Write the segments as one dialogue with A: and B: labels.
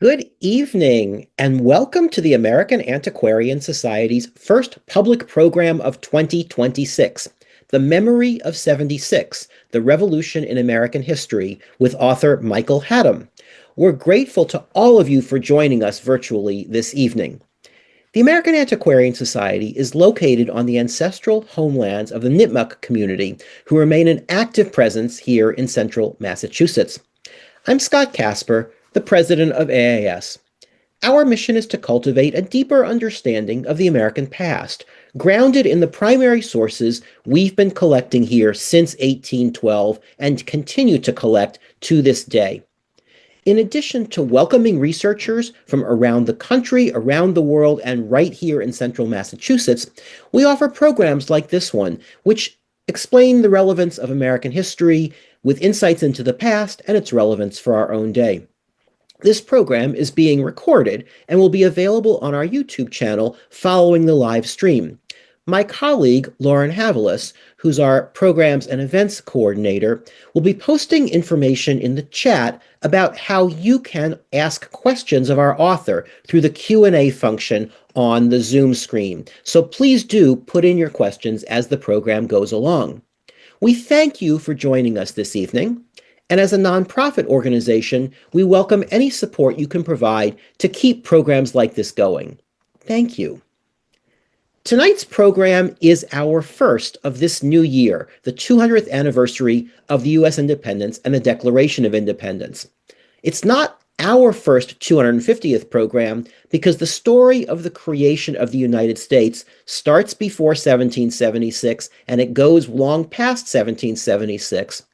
A: Good evening, and welcome to the American Antiquarian Society's first public program of 2026, The Memory of 76, The Revolution in American History, with author Michael Hattem. We're grateful to all of you for joining us virtually this evening. The American Antiquarian Society is located on the ancestral homelands of the Nipmuc community, who remain an active presence here in central Massachusetts. I'm Scott Casper, the president of AAS. Our mission is to cultivate a deeper understanding of the American past, grounded in the primary sources we've been collecting here since 1812 and continue to collect to this day. In addition to welcoming researchers from around the country, around the world, and right here in central Massachusetts, we offer programs like this one, which explain the relevance of American history with insights into the past and its relevance for our own day. This program is being recorded and will be available on our YouTube channel following the live stream. My colleague, Lauren Havilis, who's our programs and events coordinator, will be posting information in the chat about how you can ask questions of our author through the Q&A function on the Zoom screen. So please do put in your questions as the program goes along. We thank you for joining us this evening. And as a nonprofit organization, we welcome any support you can provide to keep programs like this going. Thank you. Tonight's program is our first of this new year, the 200th anniversary of the U.S. independence and the Declaration of Independence. It's not our first 250th program because the story of the creation of the United States starts before 1776 and it goes long past 1776.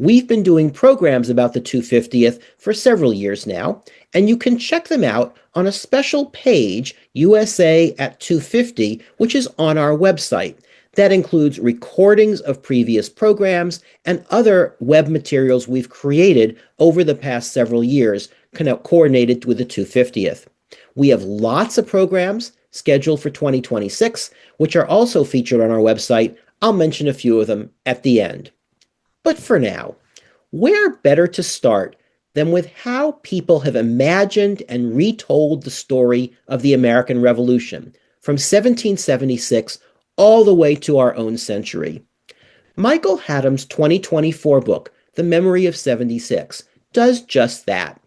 A: We've been doing programs about the 250th for several years now, and you can check them out on a special page, USA at 250, which is on our website. That includes recordings of previous programs and other web materials we've created over the past several years, coordinated with the 250th. We have lots of programs scheduled for 2026, which are also featured on our website. I'll mention a few of them at the end. But for now, where better to start than with how people have imagined and retold the story of the American Revolution from 1776 all the way to our own century. Michael Hattem's 2024 book, The Memory of 76, does just that.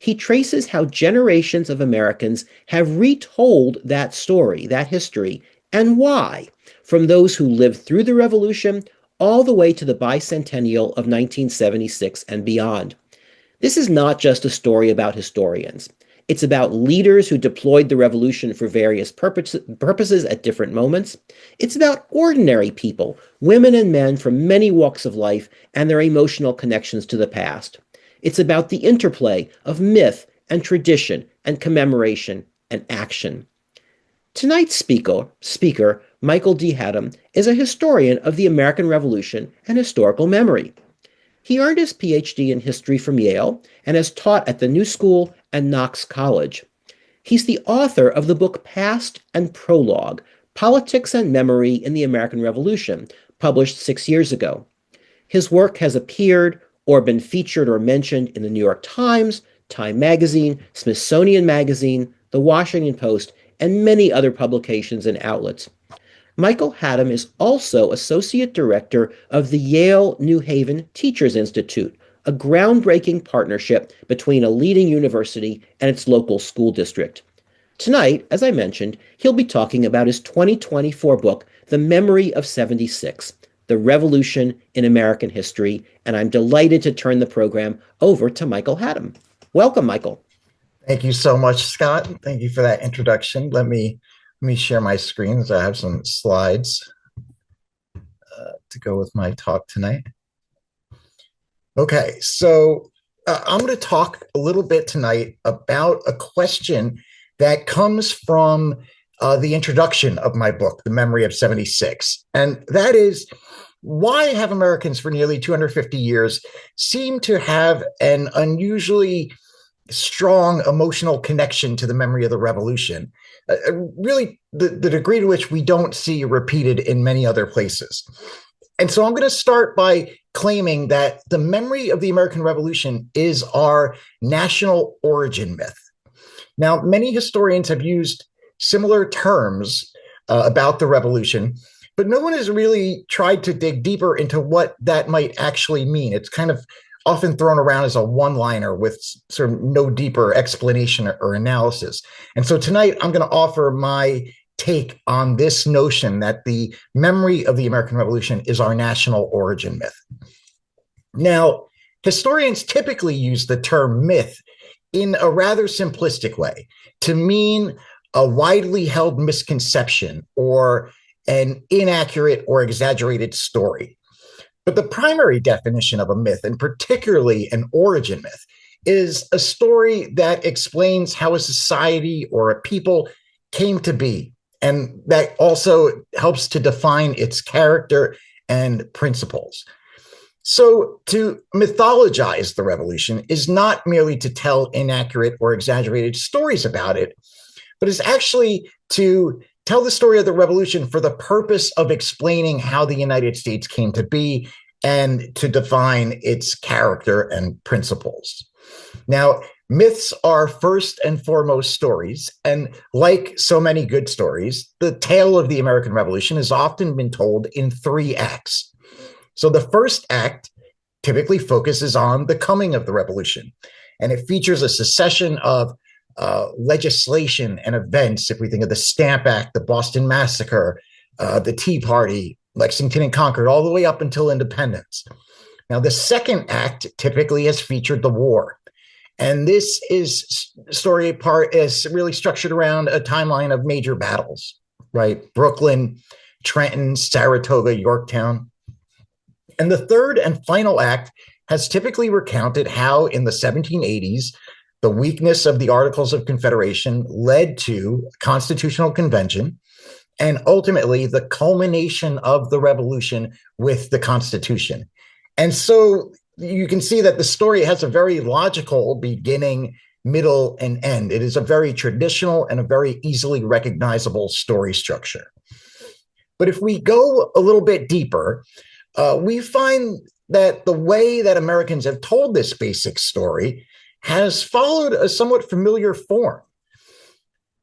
A: He traces how generations of Americans have retold that story, that history, and why, from those who lived through the Revolution all the way to the bicentennial of 1976 and beyond. This is not just a story about historians. It's about leaders who deployed the revolution for various purposes at different moments. It's about ordinary people, women and men from many walks of life, and their emotional connections to the past. It's about the interplay of myth and tradition and commemoration and action. Tonight's speaker, Michael D. Hattem, is a historian of the American Revolution and historical memory. He earned his PhD in history from Yale and has taught at the New School and Knox College. He's the author of the book Past and Prologue, Politics and Memory in the American Revolution, published 6 years ago. His work has appeared or been featured or mentioned in the New York Times, Time Magazine, Smithsonian Magazine, The Washington Post, and many other publications and outlets. Michael Hattem is also Associate Director of the Yale New Haven Teachers Institute, a groundbreaking partnership between a leading university and its local school district. Tonight, as I mentioned, he'll be talking about his 2024 book, The Memory of 76, The Revolution in American History, and I'm delighted to turn the program over to Michael Hattem. Welcome, Michael.
B: Thank you so much, Scott. Thank you for that introduction. Let me share my screen as I have some slides to go with my talk tonight. Okay, so I'm going to talk a little bit tonight about a question that comes from the introduction of my book, The Memory of 76. And that is, why have Americans for nearly 250 years seemed to have an unusually strong emotional connection to the memory of the revolution, really the degree to which we don't see repeated in many other places. And so I'm going to start by claiming that the memory of the American Revolution is our national origin myth. Now, many historians have used similar terms about the revolution, but no one has really tried to dig deeper into what that might actually mean. It's kind of often thrown around as a one-liner with sort of no deeper explanation or analysis. And so tonight I'm going to offer my take on this notion that the memory of the American Revolution is our national origin myth. Now, historians typically use the term myth in a rather simplistic way to mean a widely held misconception or an inaccurate or exaggerated story. But the primary definition of a myth, and particularly an origin myth, is a story that explains how a society or a people came to be, and that also helps to define its character and principles. So to mythologize the revolution is not merely to tell inaccurate or exaggerated stories about it, but is actually to tell the story of the revolution for the purpose of explaining how the United States came to be and to define its character and principles. Now, myths are first and foremost stories, and like so many good stories, the tale of the American Revolution has often been told in 3 acts. So the first act typically focuses on the coming of the revolution, and it features a succession of legislation and events. If we think of the Stamp Act, the Boston Massacre, the Tea Party, Lexington and Concord, all the way up until independence. Now, the second act typically has featured the war. And this story part is really structured around a timeline of major battles, right? Brooklyn, Trenton, Saratoga, Yorktown. And the third and final act has typically recounted how in the 1780s, the weakness of the Articles of Confederation led to a constitutional convention and ultimately the culmination of the revolution with the Constitution. And so you can see that the story has a very logical beginning, middle, and end. It is a very traditional and a very easily recognizable story structure. But if we go a little bit deeper, we find that the way that Americans have told this basic story has followed a somewhat familiar form.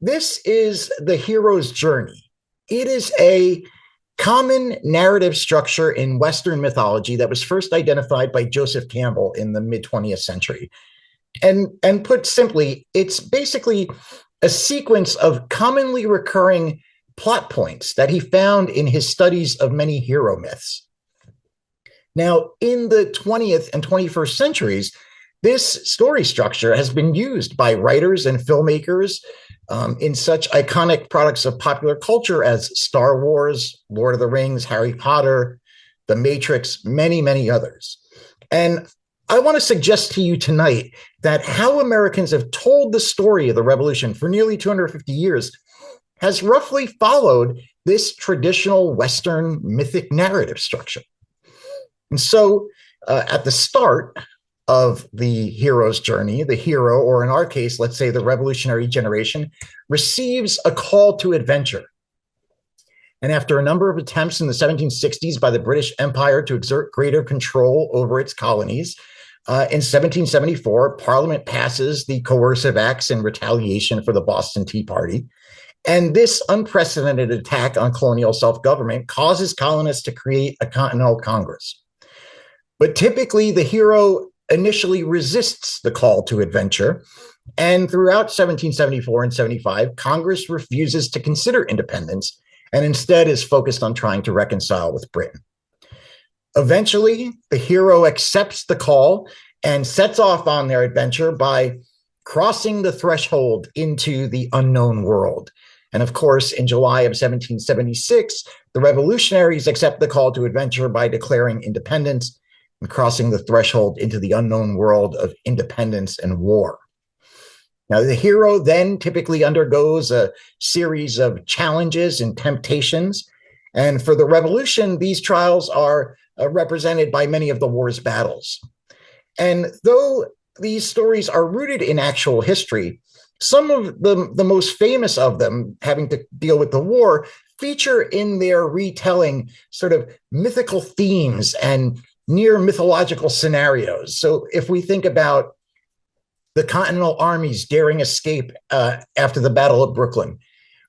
B: This is the hero's journey. It is a common narrative structure in Western mythology that was first identified by Joseph Campbell in the mid-20th century. And put simply, it's basically a sequence of commonly recurring plot points that he found in his studies of many hero myths. Now, in the 20th and 21st centuries, this story structure has been used by writers and filmmakers in such iconic products of popular culture as Star Wars, Lord of the Rings, Harry Potter, The Matrix, many, many others. And I want to suggest to you tonight that how Americans have told the story of the revolution for nearly 250 years has roughly followed this traditional Western mythic narrative structure. And so at the start of the hero's journey, the hero, or in our case, let's say the revolutionary generation, receives a call to adventure. And after a number of attempts in the 1760s by the British Empire to exert greater control over its colonies, in 1774, Parliament passes the Coercive Acts in retaliation for the Boston Tea Party. And this unprecedented attack on colonial self-government causes colonists to create a Continental Congress. But typically, the hero initially resists the call to adventure. And throughout 1774 and 75, Congress refuses to consider independence and instead is focused on trying to reconcile with Britain. Eventually, the hero accepts the call and sets off on their adventure by crossing the threshold into the unknown world. And of course, in July of 1776, the revolutionaries accept the call to adventure by declaring independence and crossing the threshold into the unknown world of independence and war. Now, the hero then typically undergoes a series of challenges and temptations. And for the revolution, these trials are represented by many of the war's battles. And though these stories are rooted in actual history, some of the most famous of them, having to deal with the war, feature in their retelling sort of mythical themes and near mythological scenarios. So if we think about the Continental Army's daring escape after the Battle of Brooklyn,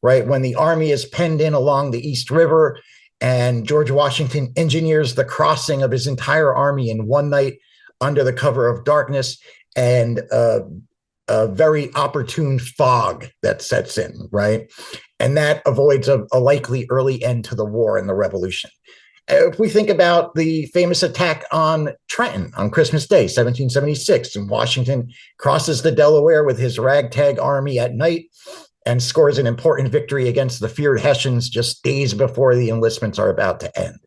B: right? When the army is penned in along the East River and George Washington engineers the crossing of his entire army in one night under the cover of darkness and a very opportune fog that sets in, right? And that avoids a likely early end to the war and the revolution. If we think about the famous attack on Trenton on Christmas Day, 1776, and Washington crosses the Delaware with his ragtag army at night and scores an important victory against the feared Hessians just days before the enlistments are about to end.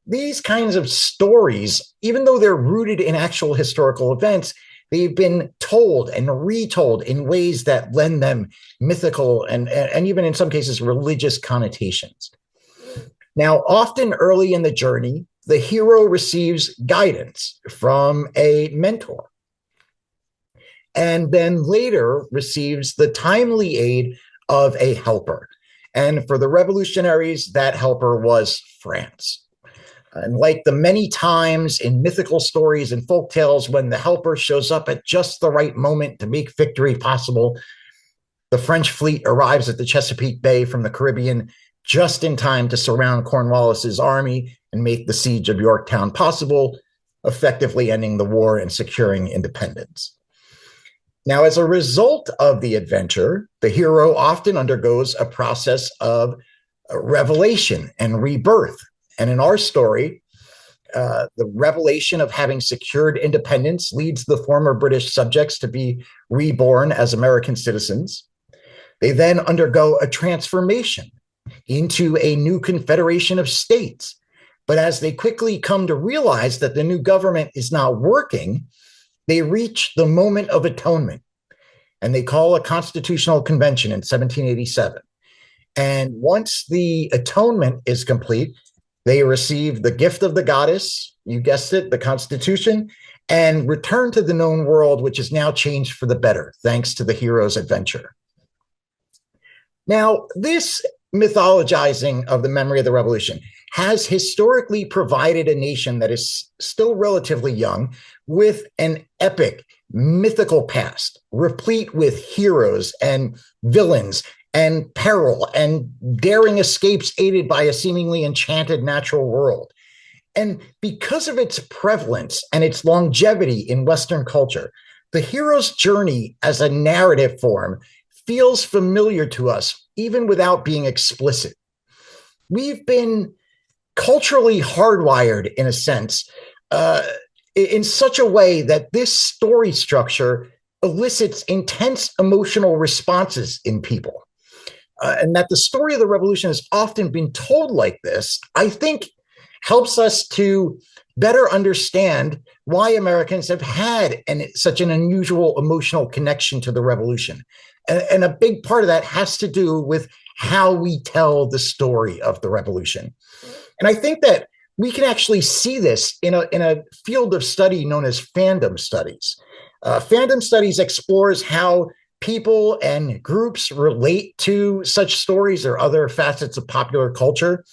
B: These kinds of stories, even though they're rooted in actual historical events, they've been told and retold in ways that lend them mythical and even in some cases religious connotations. Now, often early in the journey, the hero receives guidance from a mentor and then later receives the timely aid of a helper. And for the revolutionaries, that helper was France. And like the many times in mythical stories and folk tales, when the helper shows up at just the right moment to make victory possible, the French fleet arrives at the Chesapeake Bay from the Caribbean just in time to surround Cornwallis's army and make the siege of Yorktown possible, effectively ending the war and securing independence. Now, as a result of the adventure, the hero often undergoes a process of revelation and rebirth. And in our story, the revelation of having secured independence leads the former British subjects to be reborn as American citizens. They then undergo a transformation into a new confederation of states. But as they quickly come to realize that the new government is not working, they reach the moment of atonement, and they call a constitutional convention in 1787. And once the atonement is complete, they receive the gift of the goddess, you guessed it, the Constitution, and return to the known world, which is now changed for the better, thanks to the hero's adventure. Now, this mythologizing of the memory of the revolution has historically provided a nation that is still relatively young with an epic, mythical past, replete with heroes and villains and peril and daring escapes aided by a seemingly enchanted natural world. And because of its prevalence and its longevity in Western culture, the hero's journey as a narrative form feels familiar to us, even without being explicit. We've been culturally hardwired, in a sense, in such a way that this story structure elicits intense emotional responses in people. And that the story of the revolution has often been told like this, I think helps us to better understand why Americans have had such an unusual emotional connection to the revolution. And a big part of that has to do with how we tell the story of the revolution. And I think that we can actually see this in a field of study known as fandom studies. Fandom studies explores how people and groups relate to such stories or other facets of popular culture,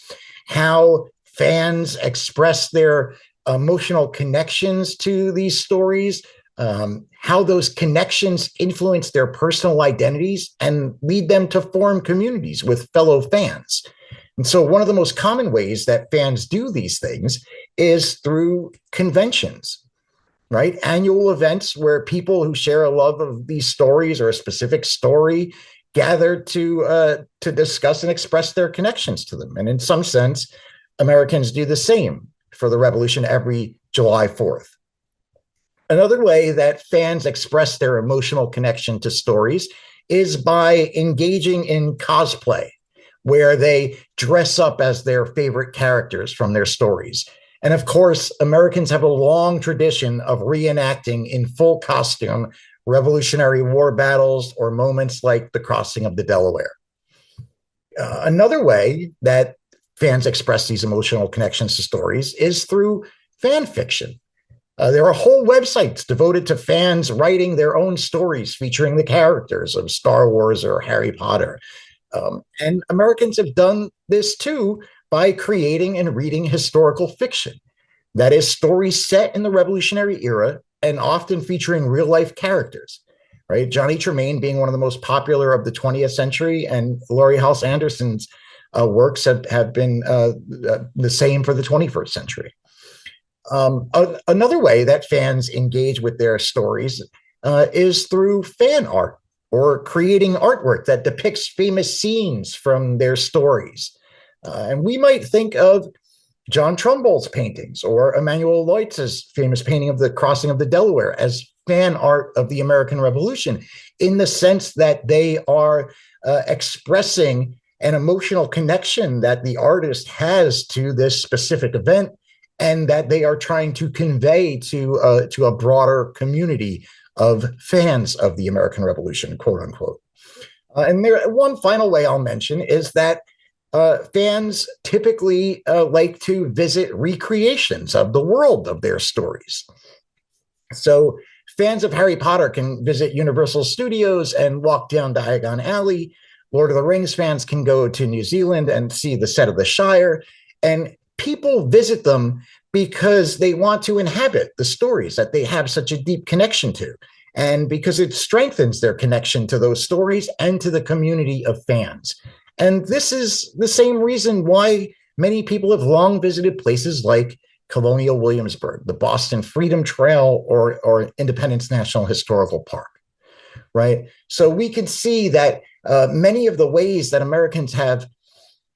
B: how fans express their emotional connections to these stories, how those connections influence their personal identities and lead them to form communities with fellow fans. And so one of the most common ways that fans do these things is through conventions, right? Annual events where people who share a love of these stories or a specific story gather to discuss and express their connections to them. And in some sense, Americans do the same for the revolution every July 4th. Another way that fans express their emotional connection to stories is by engaging in cosplay, where they dress up as their favorite characters from their stories. And of course, Americans have a long tradition of reenacting in full costume Revolutionary War battles or moments like the crossing of the Delaware. Another way that fans express these emotional connections to stories is through fan fiction. There are whole websites devoted to fans writing their own stories featuring the characters of Star Wars or Harry Potter. And Americans have done this too by creating and reading historical fiction. That is, stories set in the Revolutionary era and often featuring real life characters, right? Johnny Tremain being one of the most popular of the 20th century, and Laurie Halse Anderson's works have been the same for the 21st century. Another way that fans engage with their stories is through fan art or creating artwork that depicts famous scenes from their stories. And we might think of John Trumbull's paintings or Emanuel Lewitz's famous painting of the crossing of the Delaware as fan art of the American Revolution, in the sense that they are expressing an emotional connection that the artist has to this specific event, and that they are trying to convey to a broader community of fans of the American Revolution, quote unquote. And one final way I'll mention is that fans typically like to visit recreations of the world of their stories. So fans of Harry Potter can visit Universal Studios and walk down Diagon Alley. Lord of the Rings fans can go to New Zealand and see the set of the Shire. And people visit them because they want to inhabit the stories that they have such a deep connection to, and because it strengthens their connection to those stories and to the community of fans. And this is the same reason why many people have long visited places like Colonial Williamsburg, the Boston Freedom Trail, or Independence National Historical Park, right? So we can see that many of the ways that Americans have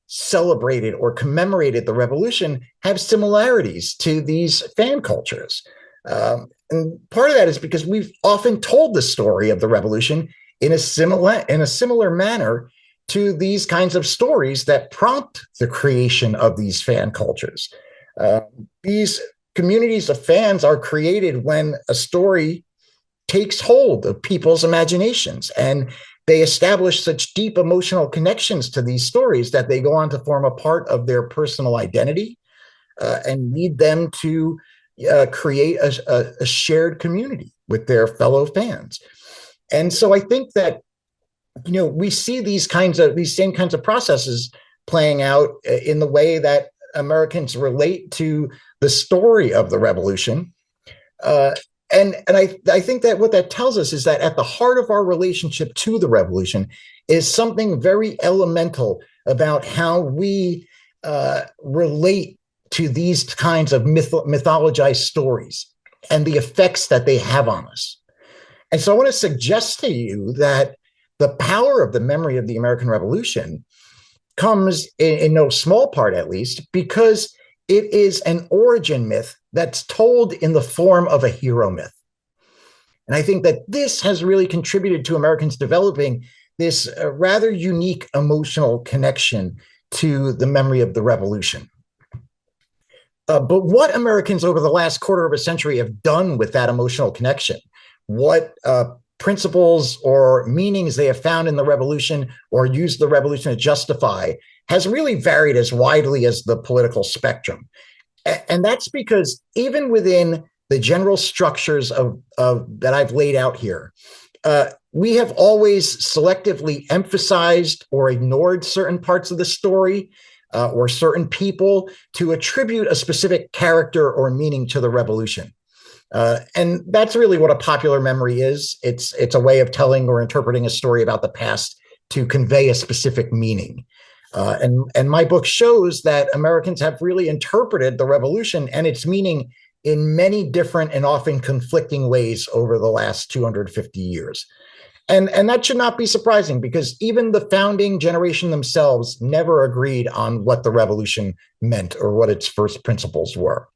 B: celebrated or commemorated the revolution have similarities to these fan cultures. And part of that is because we've often told the story of the revolution in a similar manner to these kinds of stories that prompt the creation of these fan cultures. These communities of fans are created when a story takes hold of people's imaginations, and they establish such deep emotional connections to these stories that they go on to form a part of their personal identity and lead them to create a shared community with their fellow fans. And so I think that, we see these same kinds of processes playing out in the way that Americans relate to the story of the revolution. And I think that what that tells us is that at the heart of our relationship to the revolution is something very elemental about how we relate to these kinds of mythologized stories and the effects that they have on us. And so I want to suggest to you that the power of the memory of the American Revolution comes in no small part, at least, because it is an origin myth that's told in the form of a hero myth. And I think that this has really contributed to Americans developing this rather unique emotional connection to the memory of the revolution. But what Americans over the last quarter of a century have done with that emotional connection, what principles or meanings they have found in the revolution or used the revolution to justify, has really varied as widely as the political spectrum. And that's because even within the general structures of that I've laid out here, we have always selectively emphasized or ignored certain parts of the story or certain people to attribute a specific character or meaning to the revolution. And that's really what a popular memory is. It's a way of telling or interpreting a story about the past to convey a specific meaning. And my book shows that Americans have really interpreted the revolution and its meaning in many different and often conflicting ways over the last 250 years. And that should not be surprising, because even the founding generation themselves never agreed on what the revolution meant or what its first principles were.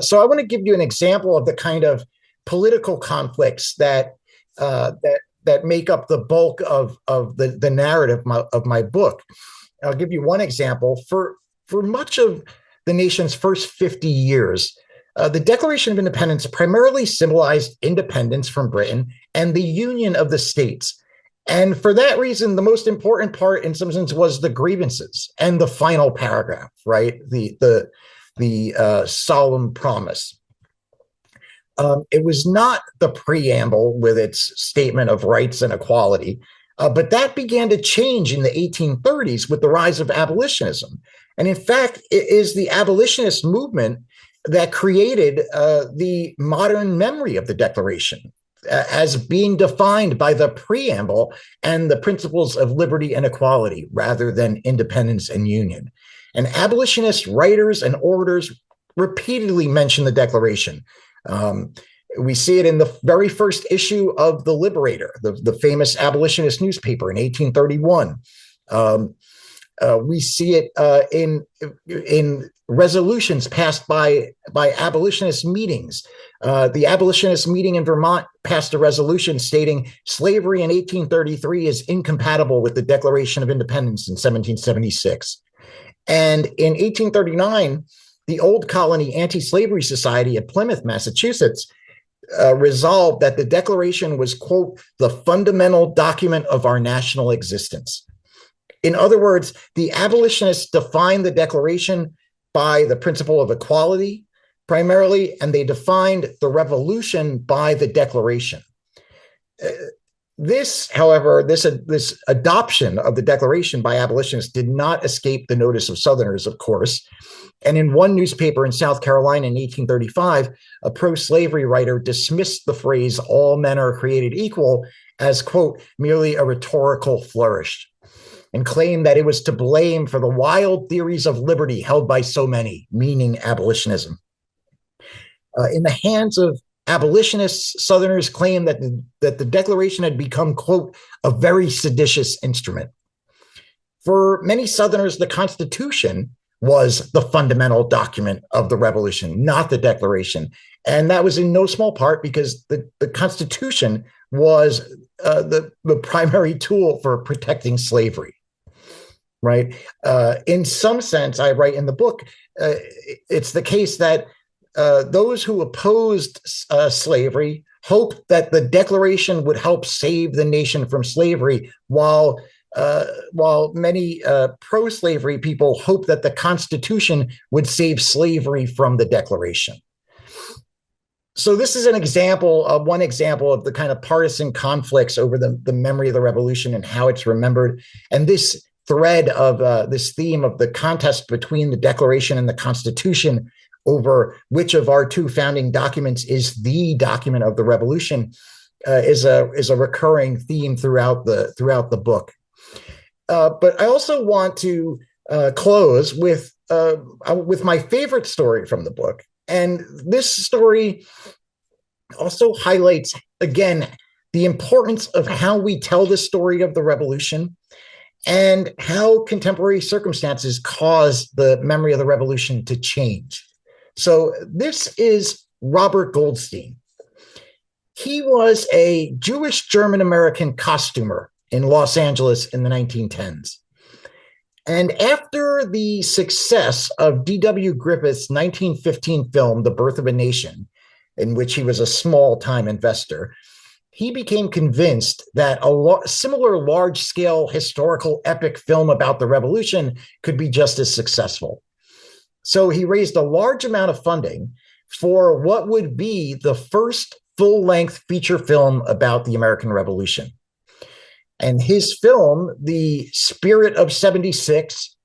B: So I want to give you an example of the kind of political conflicts that make up the bulk of the narrative of my book. I'll give you one example. For much of the nation's first 50 years, the Declaration of Independence primarily symbolized independence from Britain and the union of the states. And for that reason, the most important part, in some sense, was the grievances and the final paragraph, right? The solemn promise. It was not the preamble with its statement of rights and equality. But that began to change in the 1830s with the rise of abolitionism. And in fact, it is the abolitionist movement that created the modern memory of the Declaration as being defined by the preamble and the principles of liberty and equality rather than independence and union. And abolitionist writers and orators repeatedly mention the Declaration. We see it in the very first issue of The Liberator, the famous abolitionist newspaper in 1831. We see it in resolutions passed by abolitionist meetings. The abolitionist meeting in Vermont passed a resolution stating slavery in 1833 is incompatible with the Declaration of Independence in 1776. And in 1839, the Old Colony Anti-Slavery Society at Plymouth, Massachusetts, resolved that the Declaration was, quote, the fundamental document of our national existence. In other words, the abolitionists defined the Declaration by the principle of equality, primarily, and they defined the revolution by the Declaration. This, however, this adoption of the Declaration by abolitionists did not escape the notice of Southerners, of course. And in one newspaper in South Carolina in 1835, a pro-slavery writer dismissed the phrase, all men are created equal, as, quote, merely a rhetorical flourish, and claimed that it was to blame for the wild theories of liberty held by so many, meaning abolitionism. In the hands of abolitionists, Southerners claimed that the Declaration had become, quote, a very seditious instrument. For many Southerners, the Constitution was the fundamental document of the Revolution, not the Declaration. And that was in no small part because the Constitution was the primary tool for protecting slavery, right? In some sense, I write in the book, it's the case that those who opposed slavery hoped that the Declaration would help save the nation from slavery, while many pro-slavery people hoped that the Constitution would save slavery from the Declaration. So this is one example of the kind of partisan conflicts over the memory of the Revolution and how it's remembered. And this thread of this theme of the contest between the Declaration and the Constitution over which of our two founding documents is the document of the Revolution is a recurring theme throughout the book. But I also want to close with my favorite story from the book. And this story also highlights, again, the importance of how we tell the story of the Revolution and how contemporary circumstances caused the memory of the Revolution to change. So this is Robert Goldstein. He was a Jewish German-American costumer in Los Angeles in the 1910s. And after the success of D.W. Griffith's 1915 film, The Birth of a Nation, in which he was a small-time investor, he became convinced that a similar large-scale historical epic film about the Revolution could be just as successful. So he raised a large amount of funding for what would be the first full-length feature film about the American Revolution. And his film, The Spirit of 76,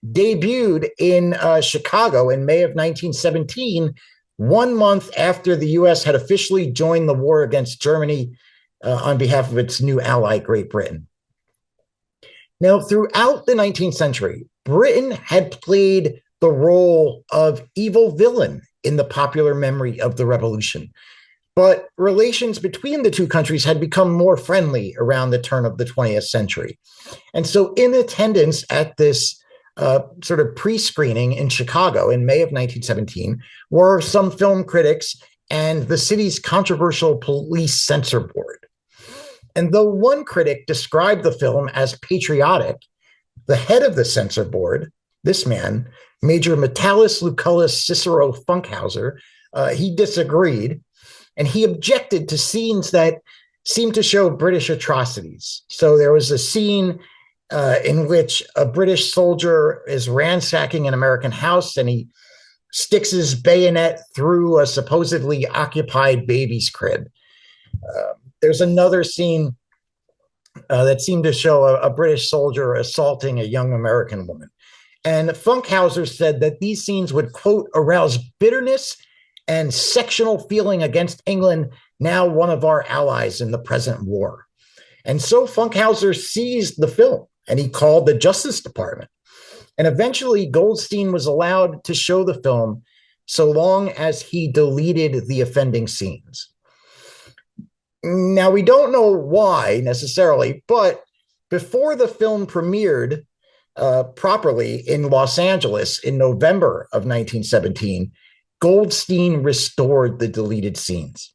B: debuted in Chicago in May of 1917, 1 month after the U.S. had officially joined the war against Germany on behalf of its new ally, Great Britain. Now, throughout the 19th century, Britain had played the role of evil villain in the popular memory of the Revolution. But relations between the two countries had become more friendly around the turn of the 20th century. And so in attendance at this sort of pre-screening in Chicago in May of 1917 were some film critics and the city's controversial police censor board. And though one critic described the film as patriotic, the head of the censor board, this man, Major Metellus Lucullus Cicero Funkhauser, he disagreed, and he objected to scenes that seemed to show British atrocities. So there was a scene in which a British soldier is ransacking an American house, and he sticks his bayonet through a supposedly occupied baby's crib. There's another scene that seemed to show a British soldier assaulting a young American woman. And Funkhauser said that these scenes would, quote, arouse bitterness and sectional feeling against England, now one of our allies in the present war. And so Funkhauser seized the film and he called the Justice Department. And eventually Goldstein was allowed to show the film so long as he deleted the offending scenes. Now, we don't know why necessarily, but before the film premiered properly in Los Angeles in November of 1917, Goldstein restored the deleted scenes.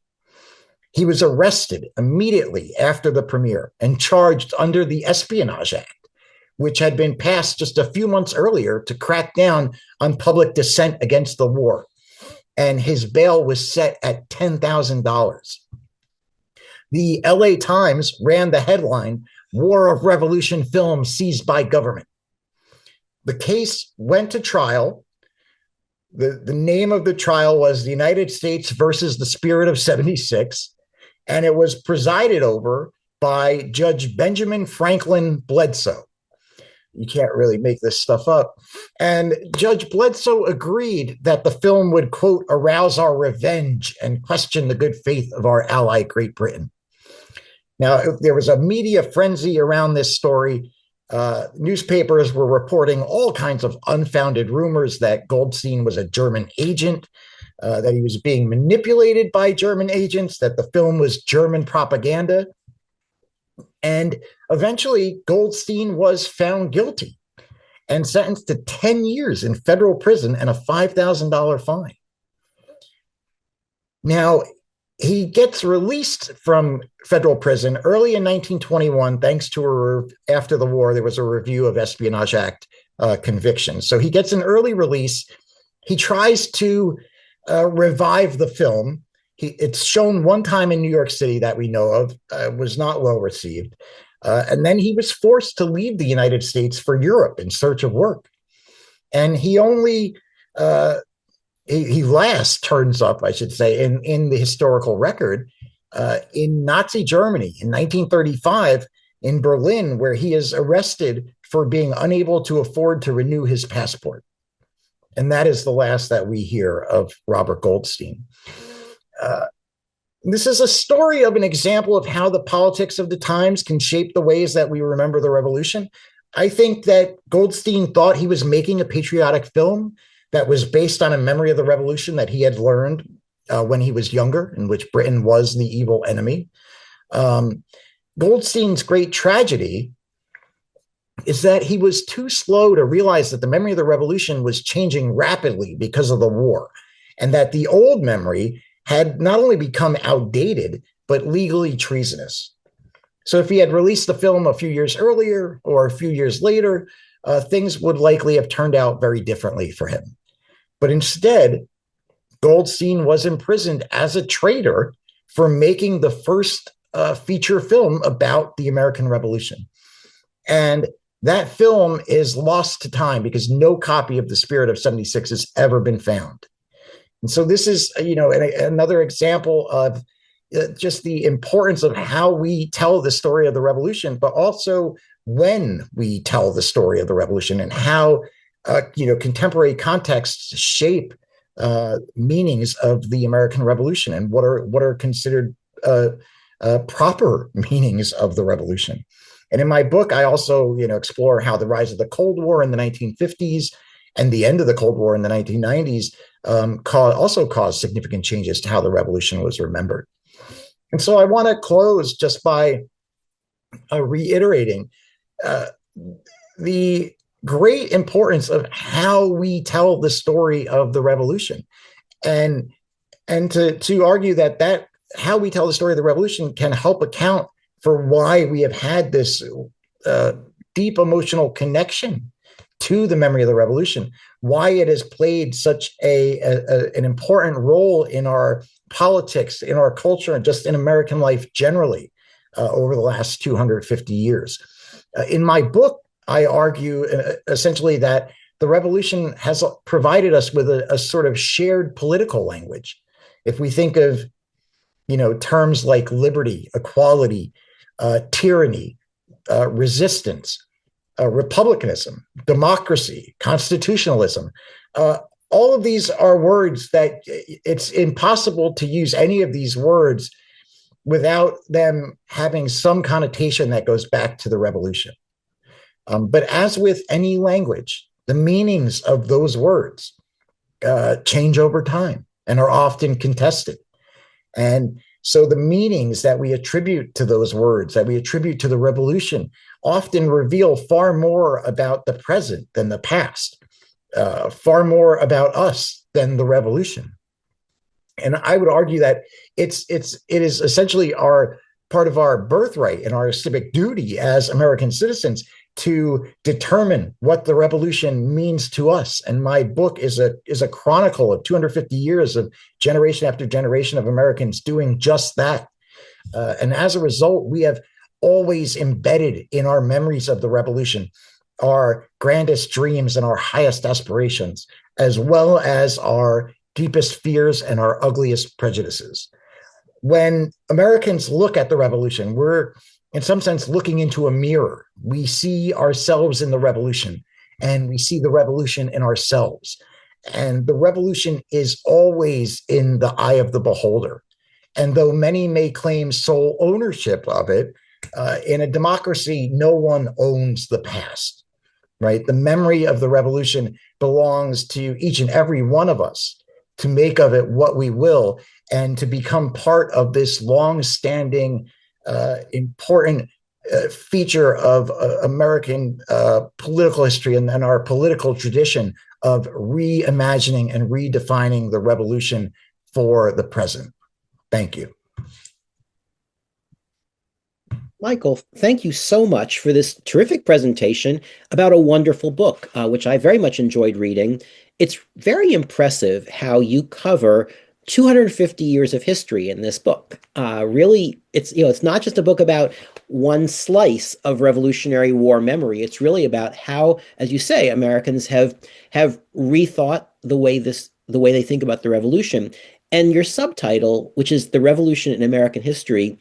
B: He was arrested immediately after the premiere and charged under the Espionage Act, which had been passed just a few months earlier to crack down on public dissent against the war. And his bail was set at $10,000. The LA Times ran the headline, War of Revolution film seized by government. The case went to trial. The name of the trial was the United States versus the Spirit of 76, and it was presided over by Judge Benjamin Franklin Bledsoe. You can't really make this stuff up. And Judge Bledsoe agreed that the film would, quote, arouse our revenge and question the good faith of our ally, Great Britain. Now, there was a media frenzy around this story. Newspapers were reporting all kinds of unfounded rumors that Goldstein was a German agent, that he was being manipulated by German agents, that the film was German propaganda. And eventually, Goldstein was found guilty and sentenced to 10 years in federal prison and a $5,000 fine. Now, he gets released from federal prison early in 1921, thanks to after the war, there was a review of Espionage Act convictions. So he gets an early release. He tries to revive the film. It's shown one time in New York City that we know of, was not well received. And then he was forced to leave the United States for Europe in search of work. And he only, he last turns up, I should say, in the historical record in Nazi Germany in 1935 in Berlin, where he is arrested for being unable to afford to renew his passport. And that is the last that we hear of Robert Goldstein. This is a story of an example of how the politics of the times can shape the ways that we remember the revolution. I think that Goldstein thought he was making a patriotic film that was based on a memory of the revolution that he had learned when he was younger, in which Britain was the evil enemy. Goldstein's great tragedy is that he was too slow to realize that the memory of the revolution was changing rapidly because of the war, and that the old memory had not only become outdated, but legally treasonous. So if he had released the film a few years earlier or a few years later, things would likely have turned out very differently for him. But instead, Goldstein was imprisoned as a traitor for making the first feature film about the American Revolution. And that film is lost to time because no copy of The Spirit of 76 has ever been found. And so this is, another example of just the importance of how we tell the story of the revolution, but also when we tell the story of the revolution and how, contemporary contexts shape meanings of the American Revolution and what are considered proper meanings of the revolution. And in my book, I also, explore how the rise of the Cold War in the 1950s and the end of the Cold War in the 1990s also caused significant changes to how the revolution was remembered. And so I want to close just by reiterating the great importance of how we tell the story of the revolution, and to argue that how we tell the story of the revolution can help account for why we have had this deep emotional connection to the memory of the revolution, why it has played such an important role in our politics, in our culture, and just in American life generally over the last 250 years. In my book, I argue essentially that the revolution has provided us with a sort of shared political language. If we think of, terms like liberty, equality, tyranny, resistance, republicanism, democracy, constitutionalism. All of these are words that it's impossible to use any of these words without them having some connotation that goes back to the revolution. But as with any language, the meanings of those words change over time and are often contested. And so the meanings that we attribute to those words, that we attribute to the revolution, often reveal far more about the present than the past, far more about us than the revolution. And I would argue that it is essentially our part of our birthright and our civic duty as American citizens to determine what the revolution means to us. And my book is a chronicle of 250 years of generation after generation of Americans doing just that. And as a result, we have always embedded in our memories of the revolution our grandest dreams and our highest aspirations, as well as our deepest fears and our ugliest prejudices. When Americans look at the revolution, we're in some sense looking into a mirror. We see ourselves in the revolution, and we see the revolution in ourselves. And the revolution is always in the eye of the beholder. And though many may claim sole ownership of it, in a democracy, no one owns the past, right? The memory of the revolution belongs to each and every one of us to make of it what we will and to become part of this long-standing important feature of American political history and our political tradition of reimagining and redefining the revolution for the present. Thank you.
A: Michael, thank you so much for this terrific presentation about a wonderful book, which I very much enjoyed reading. It's very impressive how you cover 250 years of history in this book. Really, it's not just a book about one slice of Revolutionary War memory. It's really about how, as you say, Americans have rethought the way they think about the revolution. And your subtitle, which is The Revolution in American History,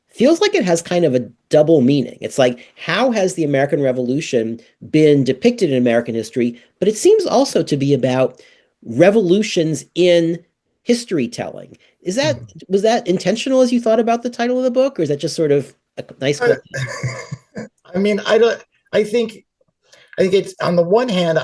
A: feels like it has kind of a double meaning. It's like, how has the American Revolution been depicted in American history? But it seems also to be about revolutions in history telling. Was that intentional as you thought about the title of the book, or is that just sort of a nice coincidence?
B: I mean, I think it's on the one hand,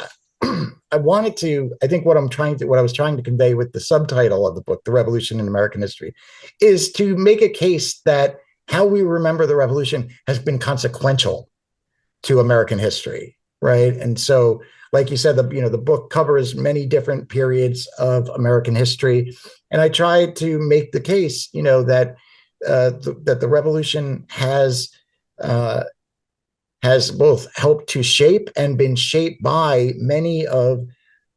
B: I think what I was trying to convey with the subtitle of the book, The Revolution in American History, is to make a case that how we remember the revolution has been consequential to American history, right? And so, like you said, the book covers many different periods of American history, and I tried to make the case, that that the revolution has both helped to shape and been shaped by many of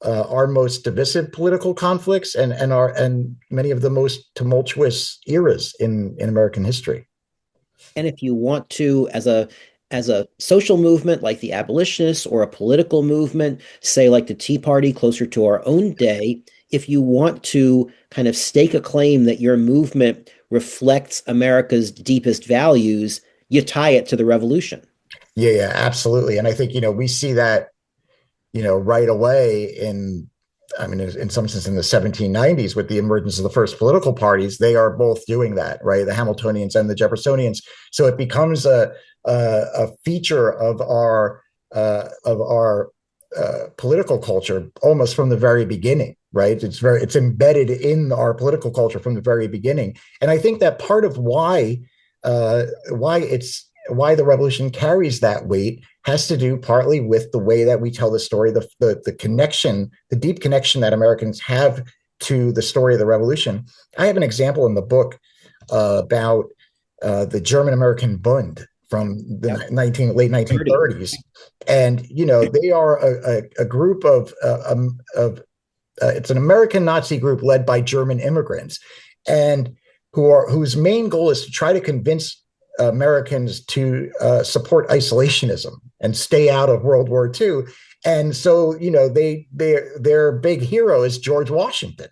B: our most divisive political conflicts and many of the most tumultuous eras in American history.
A: And if you want to, as a social movement like the abolitionists or a political movement, say like the Tea Party closer to our own day, if you want to kind of stake a claim that your movement reflects America's deepest values, you tie it to the revolution.
B: Yeah, absolutely. And I think, we see that, right away in some sense in the 1790s with the emergence of the first political parties. They are both doing that, right? The Hamiltonians and the Jeffersonians. So it becomes a feature of our political culture almost from the very beginning, right? It's embedded in our political culture from the very beginning. And I think that part of why the revolution carries that weight has to do partly with the way that we tell the story, the connection, the deep connection that Americans have to the story of the revolution. I have an example in the book about the German-American Bund from the late 1930s. And, they are a group of it's an American Nazi group led by German immigrants, and whose main goal is to try to convince Americans to support isolationism and stay out of World War II. And so, their big hero is George Washington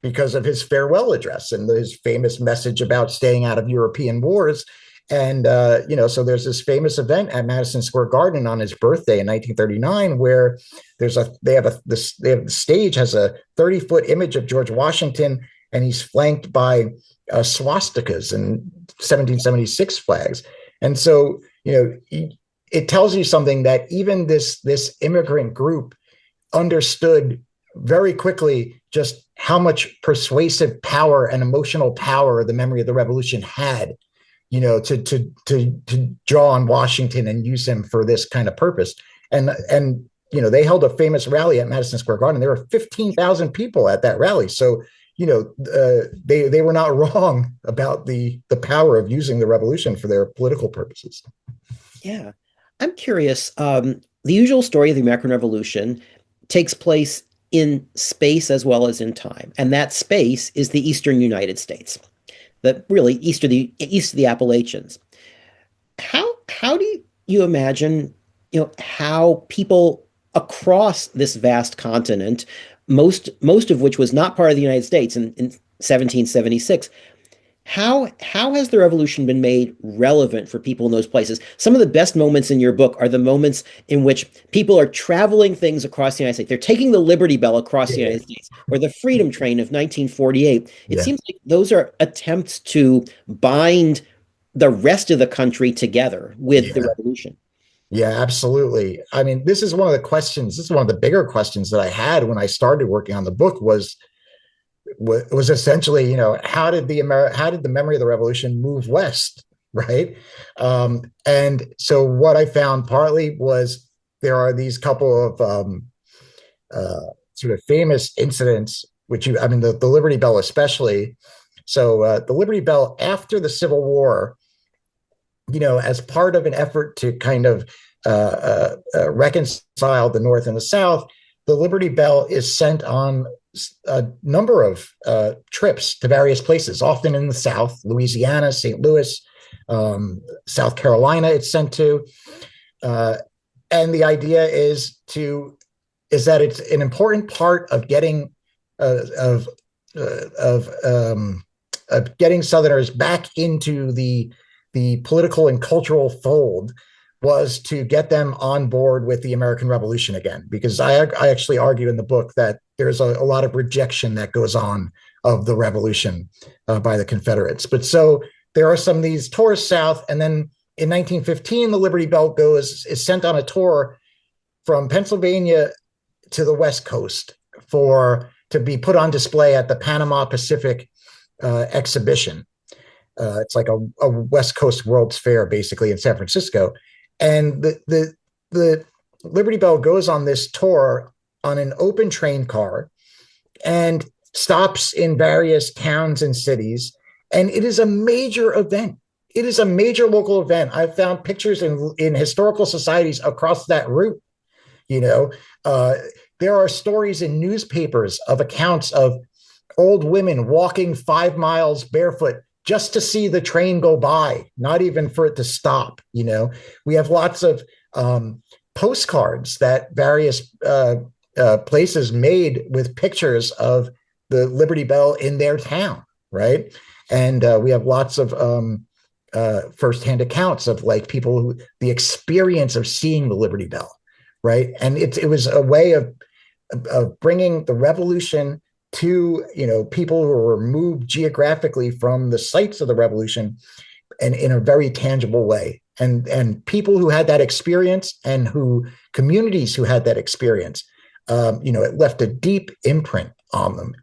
B: because of his farewell address and his famous message about staying out of European wars. And so there's this famous event at Madison Square Garden on his birthday in 1939, where they have the stage has a 30-foot image of George Washington, and he's flanked by swastikas and 1776 flags. And so it tells you something, that even this immigrant group understood very quickly just how much persuasive power and emotional power the memory of the revolution had, to draw on Washington and use him for this kind of purpose. And they held a famous rally at Madison Square Garden. There were 15,000 people at that rally. So they were not wrong about the power of using the revolution for their political purposes.
A: Yeah. I'm curious. The usual story of the American Revolution takes place in space as well as in time, and that space is the eastern United States, the really east of the Appalachians. How do you imagine, how people across this vast continent, most of which was not part of the United States in 1776, how has the revolution been made relevant for people in those places? Some of the best moments in your book are the moments in which people are traveling things across the United States. They're taking the Liberty Bell across the
B: Yeah,
A: United States, or the Freedom Train of 1948. It
B: yeah,
A: seems like those are attempts to bind the rest of the country together with the
B: yeah.
A: revolution.
B: Yeah, absolutely. I mean, this is one of the questions. This is one of the bigger questions that I had when I started working on the book. Was essentially, how did the memory of the revolution move west, right? And so what I found partly was there are these couple of sort of famous incidents, the Liberty Bell especially. So the Liberty Bell after the Civil War, as part of an effort to kind of reconcile the North and the South, the Liberty Bell is sent on a number of trips to various places, often in the South, Louisiana, St. Louis, South Carolina. It's sent to, and the idea is that it's an important part of getting of getting Southerners back into the political and cultural fold, was to get them on board with the American Revolution again. Because I actually argue in the book that there's a lot of rejection that goes on of the revolution by the Confederates. But so there are some of these tours south, and then in 1915, the Liberty Bell is sent on a tour from Pennsylvania to the West Coast to be put on display at the Panama Pacific exhibition. It's like a West Coast World's Fair, basically, in San Francisco. And the Liberty Bell goes on this tour on an open train car and stops in various towns and cities. And it is a major event. It is a major local event. I've found pictures in historical societies across that route. There are stories in newspapers of accounts of old women walking 5 miles barefoot just to see the train go by, not even for it to stop. We have lots of postcards that various places made with pictures of the Liberty Bell in their town, right? And we have lots of firsthand accounts of the experience of seeing the Liberty Bell, right? And it was a way of bringing the revolution to people who were moved geographically from the sites of the revolution, and in a very tangible way, and people who had that experience, and communities who had that experience, it left a deep imprint on them.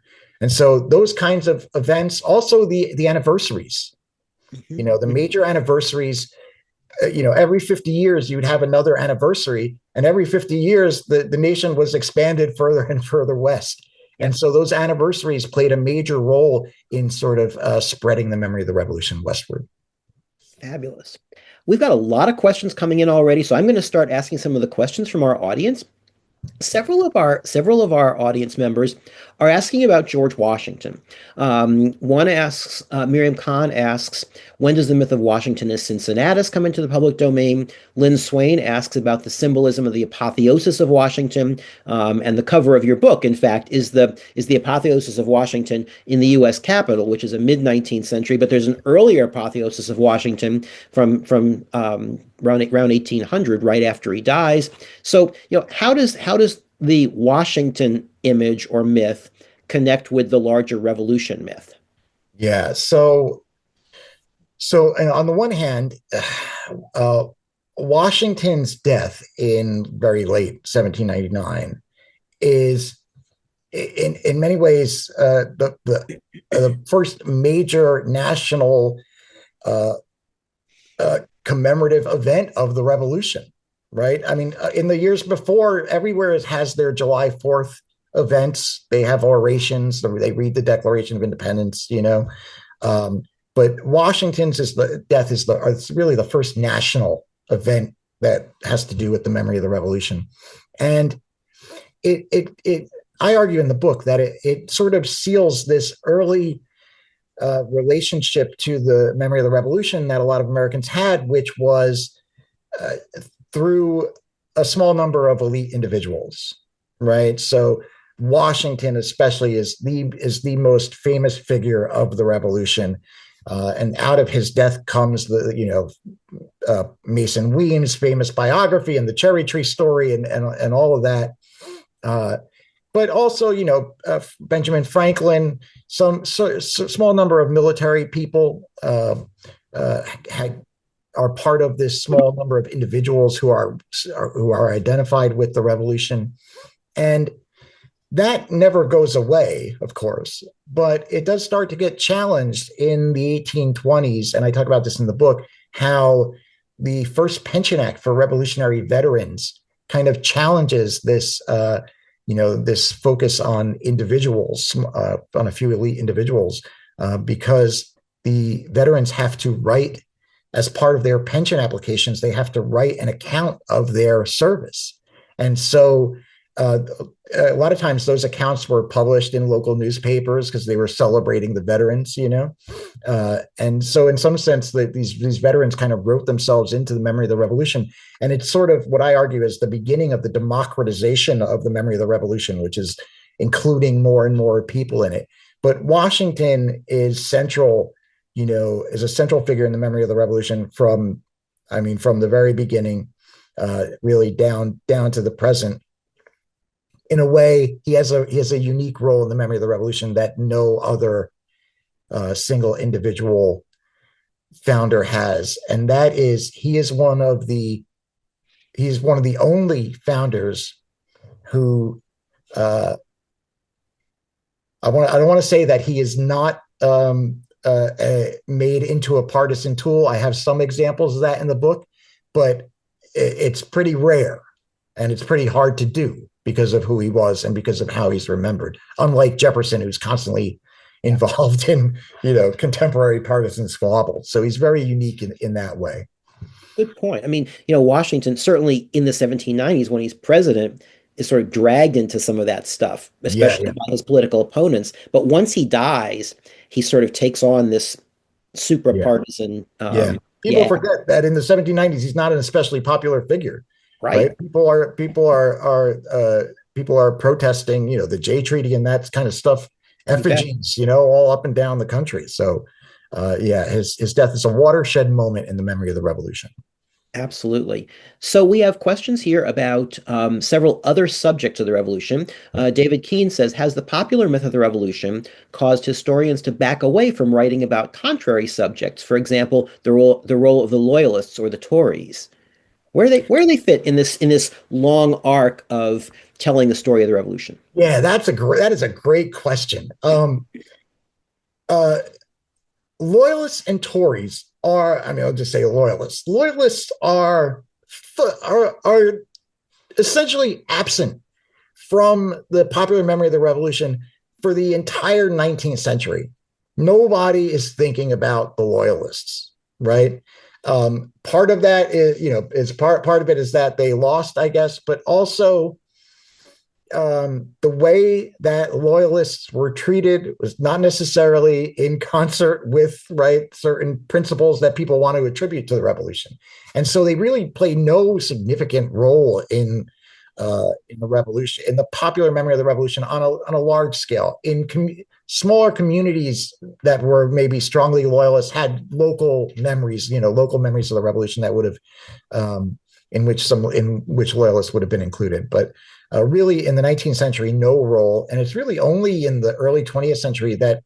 B: And so those kinds of events, also the anniversaries, the major anniversaries, every 50 years you'd have another anniversary, and every 50 years the nation was expanded further and further west.
A: Yeah.
B: And so those anniversaries played a major role in sort of spreading the memory of the revolution westward.
A: Fabulous. We've got a lot of questions coming in already, so I'm going to start asking some of the questions from our audience. Several of our audience members are asking about George Washington. One asks, Miriam Khan asks, when does the myth of Washington as Cincinnatus come into the public domain? Lynn Swain asks about the symbolism of the apotheosis of Washington, and the cover of your book, in fact, is the apotheosis of Washington in the U.S. Capitol, which is a mid 19th century, but there's an earlier apotheosis of Washington from around 1800, right after he dies. So, how does the Washington image or myth connect with the larger revolution myth?
B: Yeah. So and on the one hand, uh, Washington's death in very late 1799 is in many ways the first major national uh, commemorative event of the revolution, right? I mean, in the years before, everywhere has their July 4th events. They have orations. They read the Declaration of Independence, Um, but Washington's death is really the first national event that has to do with the memory of the revolution. And it I argue in the book that it sort of seals this early relationship to the memory of the revolution that a lot of Americans had, which was uh, through a small number of elite individuals, right? So Washington, especially, is the most famous figure of the revolution, and out of his death comes Mason Weems' famous biography and the cherry tree story and all of that. Uh, but also, Benjamin Franklin, small number of military people had are part of this small number of individuals who are identified with the revolution, and that never goes away, of course, but it does start to get challenged in the 1820s, and I talk about this in the book, how the first Pension Act for Revolutionary Veterans kind of challenges this focus on individuals, on a few elite individuals, because the veterans have to write, as part of their pension applications, they have to write an account of their service. And so uh, a lot of times those accounts were published in local newspapers because they were celebrating the veterans. And so in some sense, these veterans kind of wrote themselves into the memory of the revolution. And it's sort of what I argue is the beginning of the democratization of the memory of the revolution, which is including more and more people in it. But Washington is central, is a central figure in the memory of the revolution from the very beginning, really down to the present. In a way, he has a unique role in the memory of the revolution that no other single individual founder has, and that is he's one of the only founders who I don't want to say that he is not made into a partisan tool. I have some examples of that in the book, but it's pretty rare and it's pretty hard to do because of who he was and because of how he's remembered. Unlike Jefferson, who's constantly involved in contemporary partisan squabbles, so he's very unique in that way.
A: Good point. I mean, Washington certainly in the 1790s when he's president is sort of dragged into some of that stuff,
B: Yeah,
A: especially
B: yeah,
A: by his political opponents. But once he dies, he sort of takes on this super
B: yeah,
A: partisan,
B: yeah. People
A: yeah,
B: forget that in the 1790s, he's not an especially popular figure,
A: right.
B: right? People are protesting, the Jay Treaty and that kind of stuff,
A: You bet.
B: effigies, all up and down the country. So, yeah, his death is a watershed moment in the memory of the revolution.
A: Absolutely. So we have questions here about several other subjects of the revolution. David Keene says, has the popular myth of the revolution caused historians to back away from writing about contrary subjects? For example, the role of the loyalists or the Tories. Where they fit in this long arc of telling the story of the revolution?
B: Yeah, that is a great question. Uh, Loyalists and Tories I'll just say loyalists. Loyalists are essentially absent from the popular memory of the revolution for the entire 19th century. Nobody is thinking about the loyalists, right? Part of that is, part of it is that they lost, I guess, but also the way that loyalists were treated was not necessarily in concert with right certain principles that people want to attribute to the revolution, and so they really play no significant role in the revolution, in the popular memory of the revolution on a large scale. In smaller communities that were maybe strongly loyalist had local memories, local memories of the revolution that would have in which loyalists would have been included, but really in the 19th century, no role. And it's really only in the early 20th century that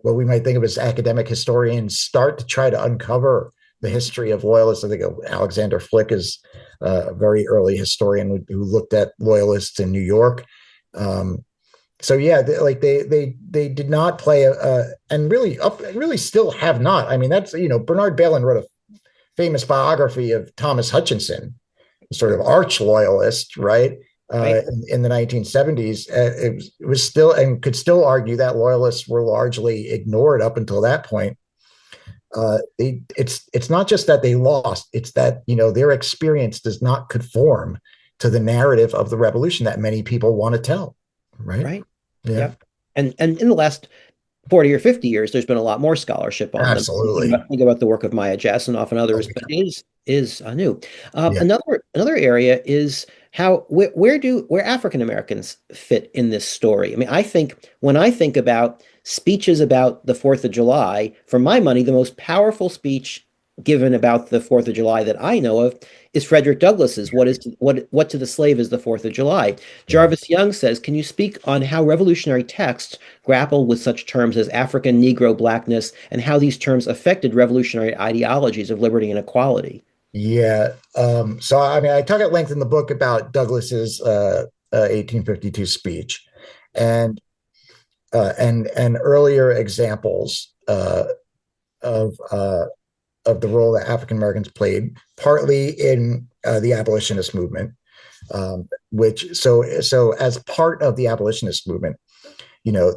B: what we might think of as academic historians start to try to uncover the history of loyalists. I think Alexander Flick is a very early historian who looked at loyalists in New York. So yeah, they did not play and really still have not. I mean, that's Bernard Bailyn wrote a famous biography of Thomas Hutchinson, sort of arch loyalist, right?
A: Right.
B: In the 1970s, it was still, and could still argue that loyalists were largely ignored up until that point. It's not just that they lost; it's that their experience does not conform to the narrative of the revolution that many people want to tell. Right?
A: Right.
B: Yeah.
A: Yep. And in the last 40 or 50 years, there's been a lot more scholarship on them.
B: Absolutely.
A: Think about the work of Maya Jasanoff and others,
B: Okay.
A: but it is new.
B: Yeah.
A: Another area is how where African Americans fit in this story. I mean, I think when I think about speeches about the Fourth of July, for my money, the most powerful speech given about the Fourth of July that I know of is Frederick Douglass's "What to the Slave is the Fourth of July."
B: Yeah.
A: Jarvis Young says, "Can you speak on how revolutionary texts grappled with such terms as African, Negro, Blackness, and how these terms affected revolutionary ideologies of liberty and equality?"
B: Yeah. So I mean, I talk at length in the book about Douglass's 1852 speech, and and earlier examples of uh, of the role that African Americans played, partly in the abolitionist movement, which so as part of the abolitionist movement,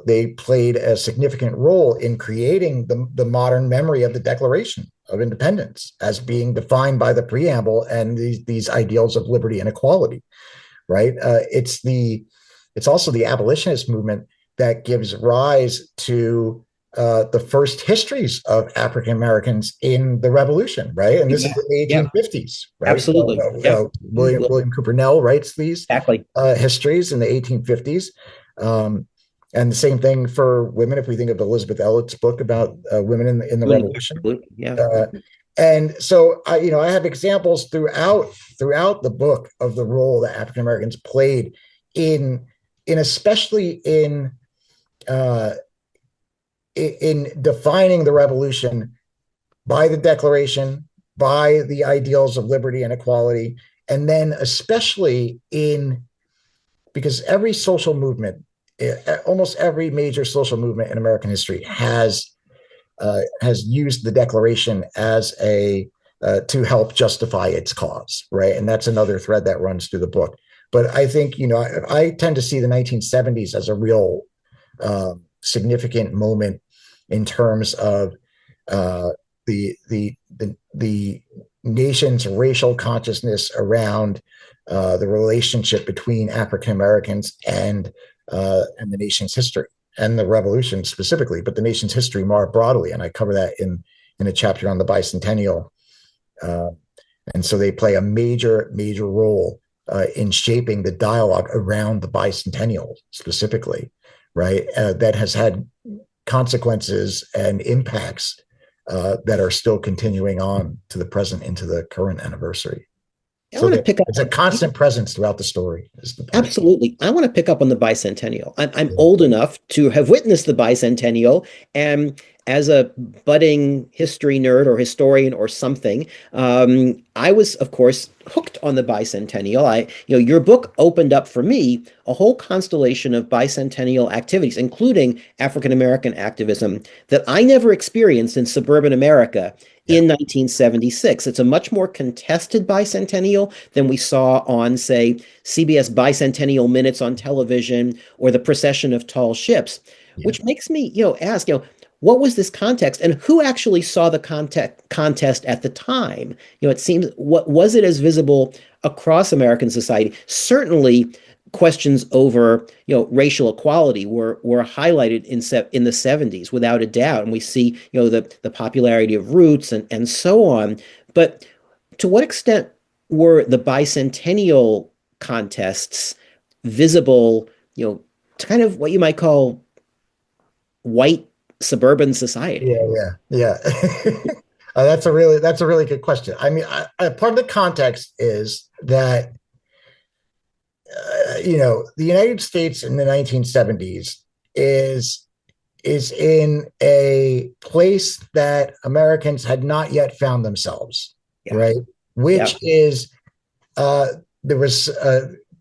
B: they played a significant role in creating the modern memory of the Declaration of Independence as being defined by the preamble and these ideals of liberty and equality. Right? It's also the abolitionist movement that gives rise to the first histories of African Americans in the Revolution, right? And this is
A: Yeah,
B: the
A: yeah,
B: 1850s, right?
A: absolutely. Yeah,
B: William Cooper Nell writes these
A: exactly.
B: histories in the 1850s. And the same thing for women, if we think of Elizabeth Elliot's book about women in the Revolution.
A: Yeah.
B: Uh, and so I have examples throughout the book of the role that African Americans played in especially uh, in defining the revolution by the Declaration, by the ideals of liberty and equality, and then especially in because every social movement, almost every major social movement in American history has used the Declaration as a to help justify its cause, right? And that's another thread that runs through the book. But I think I tend to see the 1970s as a real significant moment in terms of the nation's racial consciousness around the relationship between African Americans and the nation's history and the revolution specifically, but the nation's history more broadly. And I cover that in a chapter on the bicentennial. And so they play a major role in shaping the dialogue around the bicentennial specifically, right? That has had consequences and impacts that are still continuing on to the present into the current anniversary.
A: I
B: So
A: want to pick up
B: it's a
A: on
B: constant presence throughout the story, is the point.
A: absolutely. I want to pick up on the bicentennial. I'm
B: Yeah.
A: old enough to have witnessed the bicentennial, and as a budding history nerd or historian or something, I was, of course, hooked on the bicentennial. Your book opened up for me a whole constellation of bicentennial activities, including African American activism that I never experienced in suburban America
B: Yeah.
A: in 1976. It's a much more contested bicentennial than we saw on, say, CBS Bicentennial Minutes on television or the procession of tall ships,
B: Yeah.
A: which makes me, ask, what was this context and who actually saw the contest at the time? It seems, what was it as visible across American society? Certainly questions over, racial equality were highlighted in the 70s without a doubt, and we see, the popularity of Roots and so on. But to what extent were the bicentennial contests visible, to kind of what you might call white suburban society?
B: Yeah. That's a really good question. I mean, part of the context is that the United States in the 1970s is is in a place that Americans had not yet found themselves,
A: Yeah.
B: right?
A: Yeah.
B: Which is there was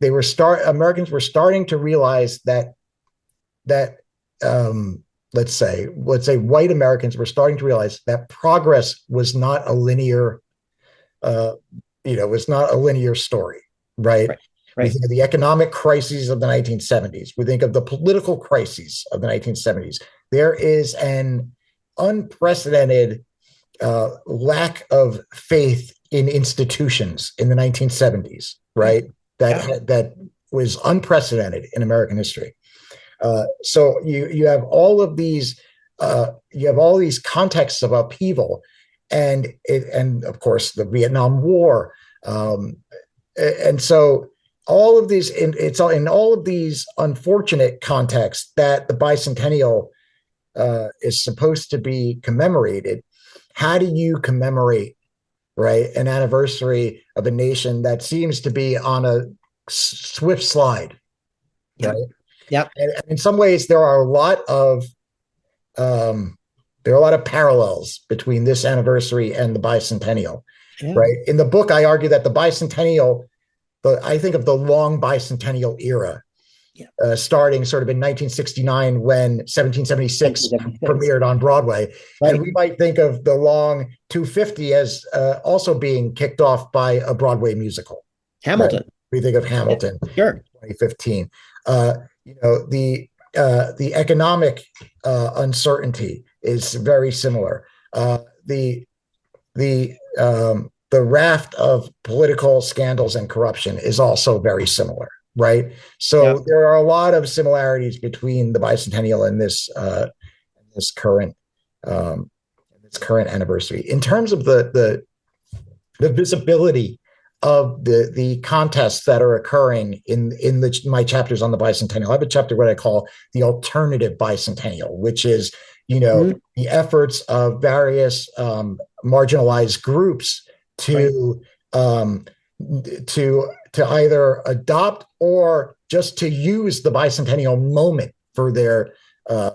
B: they were start Americans were starting to realize that let's say white Americans were starting to realize that progress was not a linear uh, was not a linear story, right?
A: Right.
B: We
A: Right.
B: think of the economic crises of the 1970s. We think of the political crises of the 1970s. There is an unprecedented lack of faith in institutions in the 1970s,
A: Yeah.
B: right?
A: Yeah.
B: That was unprecedented in American history. So you have all of these contexts of upheaval, and of course the Vietnam War, and so all of these it's all in all of these unfortunate contexts that the bicentennial is supposed to be commemorated. How do you commemorate, right, an anniversary of a nation that seems to be on a swift slide,
A: Yeah.
B: right?
A: Yeah.
B: And in some ways, um, there are a lot of parallels between this anniversary and the bicentennial,
A: Yeah.
B: right? In the book, I argue that the bicentennial, I think of the long bicentennial era,
A: Yeah.
B: starting sort of in 1969 when 1776
A: 1976.
B: premiered on Broadway. And
A: Right.
B: we might think of the long 250 as also being kicked off by a Broadway musical, right?
A: Hamilton.
B: We think of
A: Yeah.
B: Hamilton
A: Sure.
B: in 2015. Uh, the economic uncertainty is very similar. The the raft of political scandals and corruption is also very similar, right?
A: Yeah.
B: So there are a lot of similarities between the bicentennial and this current um, this current anniversary. In terms of the visibility of the contests that are occurring in my chapters on the bicentennial. I have a chapter what I call the alternative bicentennial, which is
A: Mhm.
B: the efforts of various marginalized groups
A: Right.
B: to um, to either adopt or just to use the bicentennial moment uh,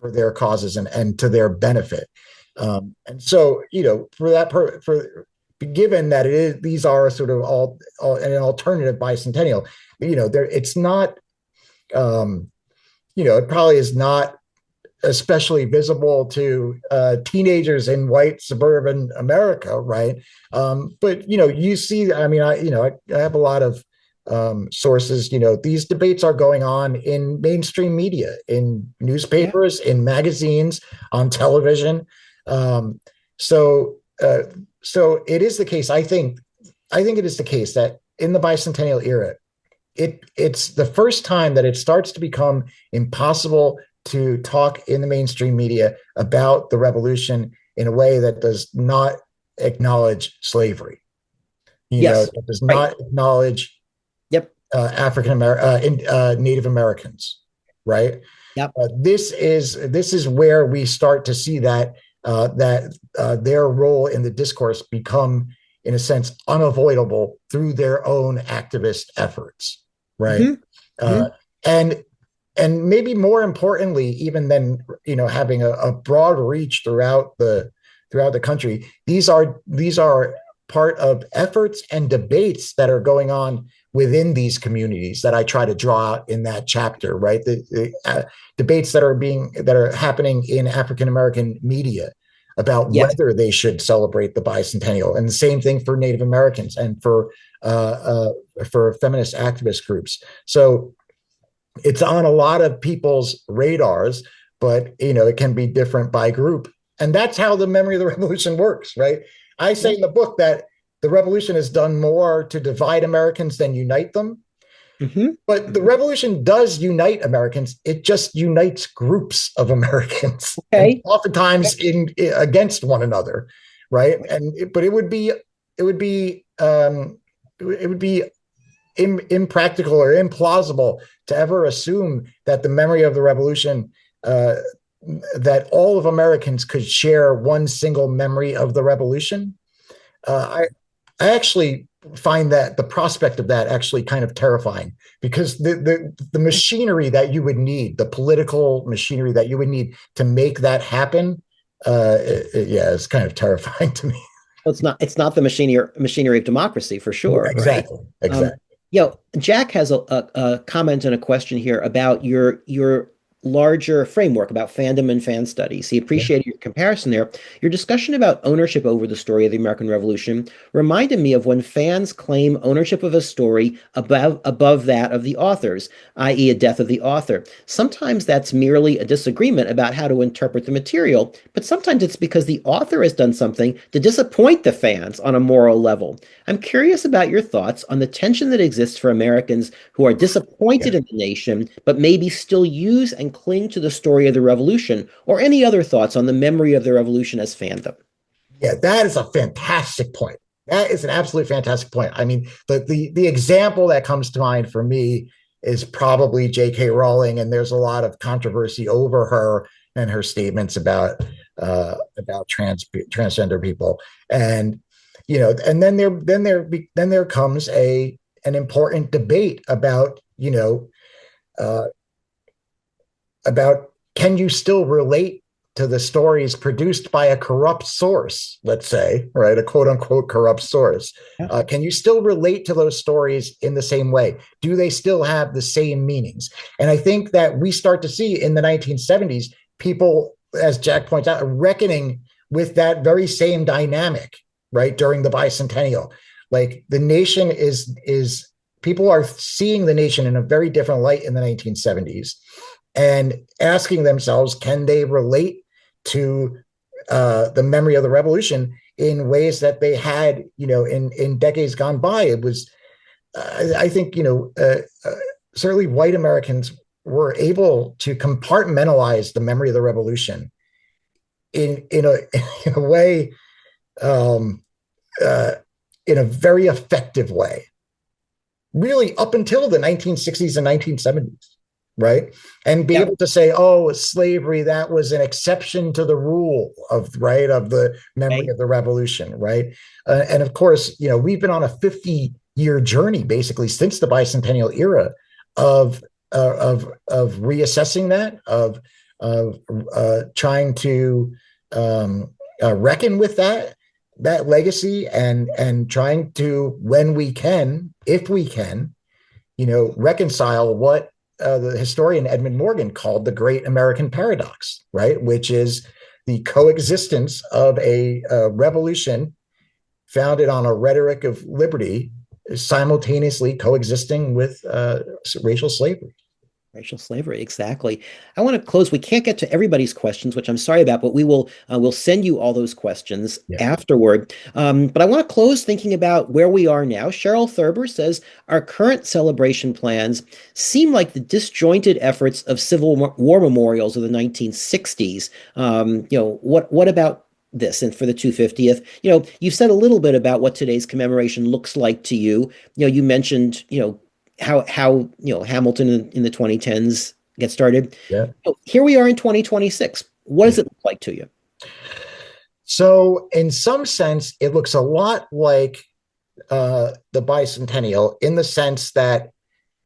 B: for their causes and to their benefit. And so, for given that it is, these are sort of all an alternative bicentennial, there it's not, it probably is not especially visible to teenagers in white suburban America, right? But you see, I mean, I have a lot of sources. These debates are going on in mainstream media, in
A: Yeah.
B: newspapers, in magazines, on television. Um, so, uh, so it is the case. I think it is the case that in the bicentennial era, it's the first time that it starts to become impossible to talk in the mainstream media about the revolution in a way that does not acknowledge slavery.
A: Yes.
B: That does
A: Right.
B: not acknowledge
A: Yep.
B: African American, Native Americans, right?
A: Yep.
B: This is where we start to see that their role in the discourse become, in a sense, unavoidable through their own activist efforts, right?
A: Hmm.
B: Uh,
A: Hmm.
B: and and maybe more importantly, even than having a broad reach throughout the country, these are part of efforts and debates that are going on within these communities that I try to draw out in that chapter, right? The debates that are happening in African American media about
A: Yes.
B: whether they should celebrate the bicentennial, and the same thing for Native Americans and for feminist activist groups. So it's on a lot of people's radars, but it can be different by group, and that's how the memory of the revolution works, right? I say
A: Yeah.
B: in the book that the revolution has done more to divide Americans than unite them.
A: Hmm.
B: But the revolution does unite Americans. It just unites groups of Americans, and
A: Okay.
B: oftentimes in against one another, right? But it would be it would be impractical or implausible to ever assume that the memory of the revolution, uh, that all of Americans could share one single memory of the revolution. Uh, I actually find that the prospect of that actually kind of terrifying, because the machinery that you would need, the political machinery that you would need to make that happen, yeah, it's kind of terrifying to me.
A: Well, it's not the machinery of democracy for sure, right?
B: Exactly,
A: Um,
B: exactly.
A: Jack has a comment and a question here about your larger framework about fandom and fan studies. He
B: Yeah.
A: appreciated your comparison there. Your discussion about ownership over the story of the American Revolution reminded me of when fans claim ownership of a story above that of the authors, i.e., a death of the author. Sometimes that's merely a disagreement about how to interpret the material, but sometimes it's because the author has done something to disappoint the fans on a moral level. I'm curious about your thoughts on the tension that exists for Americans who are
B: Yeah.
A: disappointed in the nation, but maybe still use and cling to the story of the revolution, or any other thoughts on the memory of the revolution as fandom.
B: Yeah, that is a fantastic point. That is an absolutely fantastic point. I mean, the example that comes to mind for me is probably J.K. Rowling, and there's a lot of controversy over her and her statements about transgender people, and and then there comes a an important debate about uh, about, can you still relate to the stories produced by a corrupt source, let's say, right? A quote unquote corrupt source.
A: Yeah.
B: Can you still relate to those stories in the same way? Do they still have the same meanings? And I think that we start to see in the 1970s people, as Jack points out, reckoning with that very same dynamic, right? During the bicentennial. Like the nation is people are seeing the nation in a very different light in the 1970s and asking themselves, can they relate to the memory of the revolution in ways that they had, in decades gone by? It was, I think, certainly white Americans were able to compartmentalize the memory of the revolution in a in a way, um, uh, in a very effective way, really up until the 1960s and 1970s, right? And be
A: Yeah.
B: able to say, oh, slavery, that was an exception to the rule of, right, of the memory
A: Okay.
B: of the revolution, right? And of course, we've been on a 50-year journey basically since the bicentennial era of of reassessing that, of trying to reckon with that legacy, and trying to, when we can, if we can, reconcile what the historian Edmund Morgan called the Great American Paradox, right? Which is the coexistence of a revolution founded on a rhetoric of liberty, simultaneously coexisting with racial slavery.
A: Racial slavery, exactly. I want to close. We can't get to everybody's questions, which I'm sorry about, but we'll send you all those questions
B: Yeah.
A: afterward. But I want to close thinking about where we are now. Cheryl Thurber says our current celebration plans seem like the disjointed efforts of Civil War memorials of the 1960s. What about this and for the 250th? You've said a little bit about what today's commemoration looks like to you. You mentioned, how Hamilton in the 2010s get started.
B: Yeah.
A: Here we are in 2026. What
B: Yeah.
A: does it look like to you?
B: So, in some sense, it looks a lot like the bicentennial, in the sense that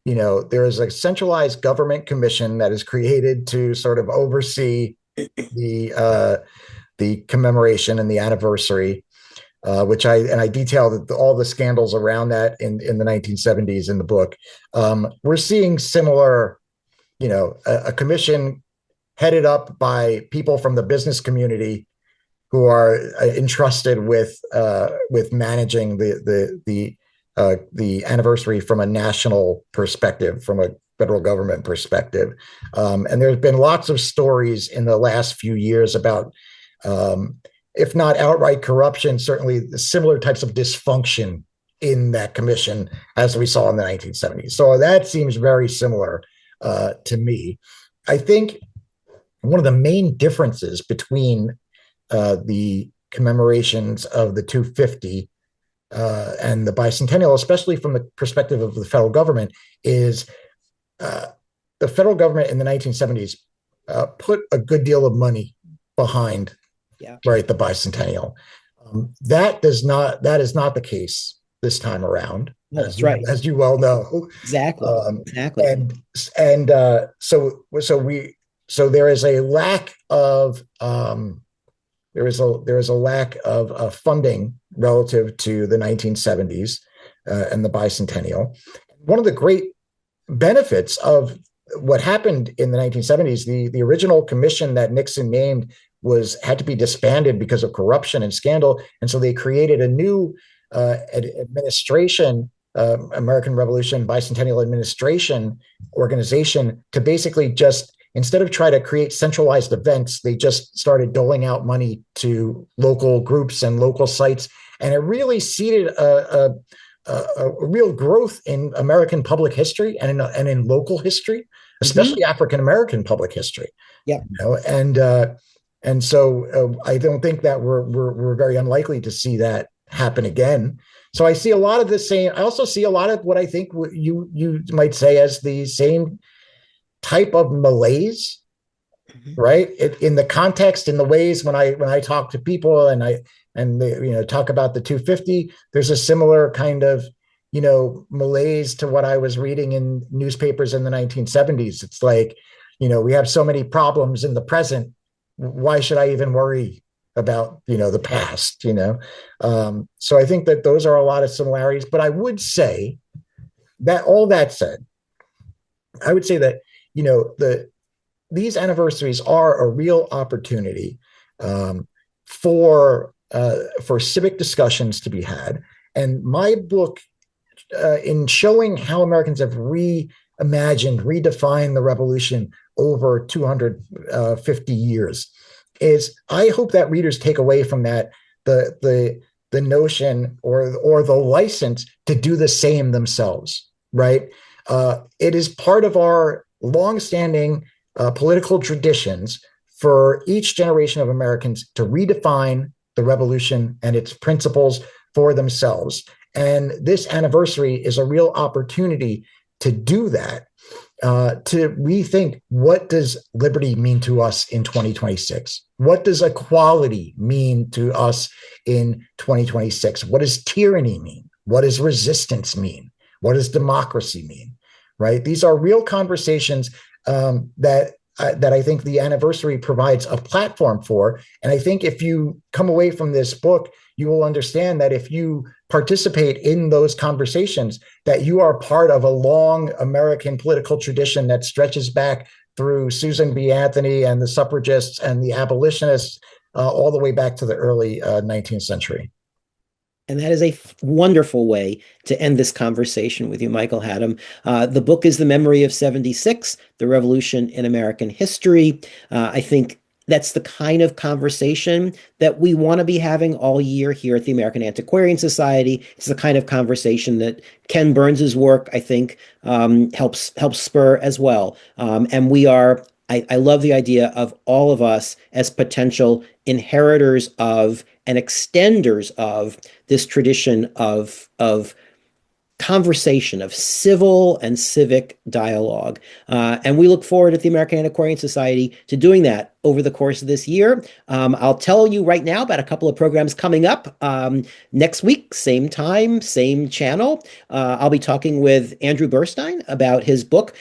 B: there is a centralized government commission that is created to sort of oversee the commemoration and the anniversary, which I detailed all the scandals around that in the 1970s in the book. We're seeing similar, a commission headed up by people from the business community who are entrusted with managing the anniversary from a national perspective, from a federal government perspective. And there's been lots of stories in the last few years about, if not outright corruption, certainly similar types of dysfunction in that commission as we saw in the 1970s. So that seems very similar to me. I think one of the main differences between the commemorations of the 250 and the bicentennial, especially from the perspective of the federal government, is uh, the federal government in the 1970s put a good deal of money behind,
A: Yeah.
B: right, the bicentennial. That is not the case this time around,
A: No, that's right.
B: as you well know.
A: Exactly.
B: Um,
A: Exactly.
B: and there is a lack of there is a lack of funding relative to the 1970s and the bicentennial. One of the great benefits of what happened in the 1970s, the original commission that Nixon named was had to be disbanded because of corruption and scandal, and so they created a new administration, American Revolution Bicentennial Administration organization, to basically just, instead of try to create centralized events, they just started doling out money to local groups and local sites, and it really seeded a real growth in American public history and in local history,
A: Hmm.
B: especially African American public history.
A: Yeah.
B: You know, and so I don't think that we're very unlikely to see that happen again. So I see a lot of the same. I also see a lot of what I think you might say as the same type of malaise,
A: Hmm.
B: right? In the context, in the ways when I talk to people and talk about the 250, there's a similar kind of malaise to what I was reading in newspapers in the 1970s. It's like, we have so many problems in the present. Why should I even worry about the past? So I think that those are a lot of similarities. But I would say that, all that said, I would say that these anniversaries are a real opportunity um, for civic discussions to be had. And my book, in showing how Americans have redefined the revolution over 250 years, is I hope that readers take away from that the notion or the license to do the same themselves. Right? It is part of our longstanding political traditions for each generation of Americans to redefine the revolution and its principles for themselves. And this anniversary is a real opportunity to do that, to rethink, what does liberty mean to us in 2026? What does equality mean to us in 2026? What does tyranny mean? What does resistance mean? What does democracy mean? Right? These are real conversations that I think the anniversary provides a platform for. And I think if you come away from this book, you will understand that if you participate in those conversations, that you are part of a long American political tradition that stretches back through Susan B. Anthony and the suffragists and the abolitionists, all the way back to the early 19th century.
A: And that is a wonderful way to end this conversation with you, Michael Hattem. The book is The Memory of 76, The Revolution in American History. I think that's the kind of conversation that we want to be having all year here at the American Antiquarian Society. It's the kind of conversation that Ken Burns's work, I think, helps spur as well. And we are, I love the idea of all of us as potential inheritors of and extenders of this tradition of conversation, of civil and civic dialogue. And we look forward at the American Antiquarian Society to doing that over the course of this year. I'll tell you right now about a couple of programs coming up next week, same time, same channel. I'll be talking with Andrew Burstein about his book,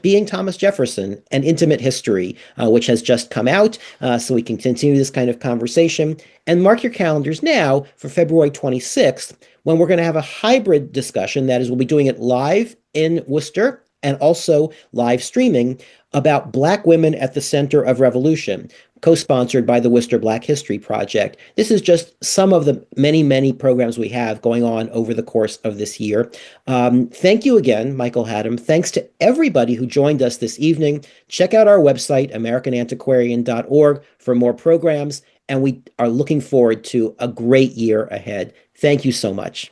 A: Being Thomas Jefferson, An Intimate History, which has just come out, so we can continue this kind of conversation. And mark your calendars now for February 26th, when we're going to have a hybrid discussion. That is, we'll be doing it live in Worcester and also live streaming, about Black women at the center of revolution, co-sponsored by the Worcester Black History Project. This is just some of the many, many programs we have going on over the course of this year. Thank you again, Michael Hattem. Thanks to everybody who joined us this evening. Check out our website, americanantiquarian.org, for more programs, and we are looking forward to a great year ahead. Thank you so much.